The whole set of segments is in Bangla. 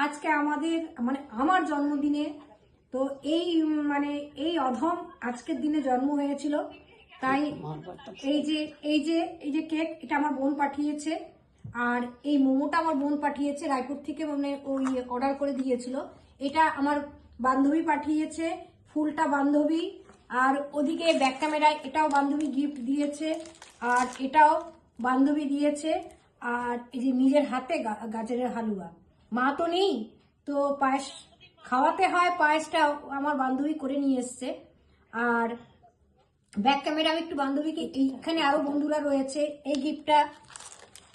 আজকে আমাদের মানে আমার জন্মদিনে তো এই অধম আজকের দিনে জন্ম হয়েছিল, তাই এই যে কেক এটা আমার বোন পাঠিয়েছে, আর এই মোমোটা আমার বোন পাঠিয়েছে রায়পুর থেকে, মানে ওই অর্ডার করে দিয়েছিল। এটা আমার বান্ধবী পাঠিয়েছে, ফুলটা বান্ধবী, আর ওদিকে ব্যাক ক্যামেরায় এটাও বান্ধবী গিফট দিয়েছে, আর এটাও বান্ধবী দিয়েছে। আর এই যে নিজের হাতে গাজরের হালুয়া, মা তো নেই তো পায়েস খাওয়াতে হয়, পায়েসটা আমার বান্ধবী করে নিয়ে এসছে। আর ব্যাক ক্যামেরা আমি একটু বান্ধবীকে, এইখানে আরো বন্ধুরা রয়েছে, এই গিফটটা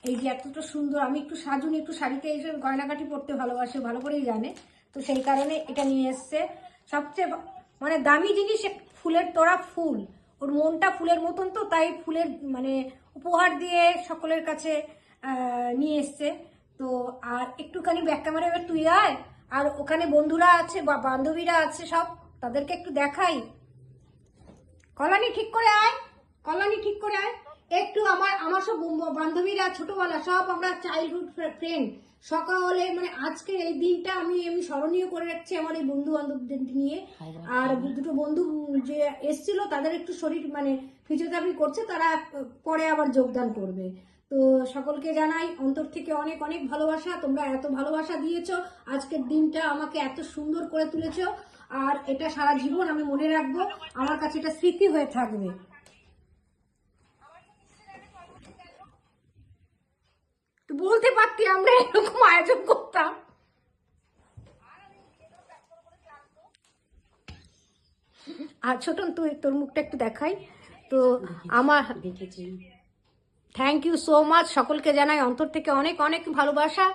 এই যে এতটা সুন্দর, আমি একটু সাজুন একটু শাড়িতে এসে গয়নাকাটি পরতে ভালোবাসে, ভালো করেই জানে, তো সেই কারণে এটা নিয়ে এসছে। সবচেয়ে মানে দামি জিনিস ফুলের তোড়া, ফুল, ওর মনটা ফুলের মতন, তো তাই ফুলের মানে উপহার দিয়ে সকলের কাছে নিয়ে এসছে। তো আর একটুখানি ব্যাক ক্যামেরা এবার তুই আয়, আর ওখানে বন্ধুরা আছে বা বান্ধবীরা আছে সব, তাদেরকে একটু দেখাই। কল্যাণী ঠিক করে আয়, কল্যাণী ঠিক করে আয় একটু। আমার সব বান্ধবীরা ছোটবেলা সব আমরা চাইল্ডহুড ফ্রেন্ড, সকালে মানে আজকে এই দিনটা আমি স্মরণীয় করে রাখছি আমার এই বন্ধু বান্ধবদের নিয়ে। আর দুটো বন্ধু যে এসছিল তাদের একটু শরীর মানে ফিজিওথেরাপি করছে, তারা পরে আবার যোগদান করবে। তো সকলকে জানাই অন্তর থেকে অনেক অনেক ভালোবাসা, তোমরা এত ভালোবাসা দিয়েছো, আজকের দিনটা আমাকে এত সুন্দর করে তুলেছো, আর এটা সারা জীবন আমি মনে রাখবো, আমার কাছে এটা স্মৃতি হয়ে থাকবে। বলতে পারতি আমরা এরকম আয়োজন করতাম। আর ছোটন তুই তোর মুখটা একটু দেখাই তো। থ্যাংক ইউ সো মাচ, সকলকে জানাই অন্তর থেকে অনেক অনেক ভালোবাসা।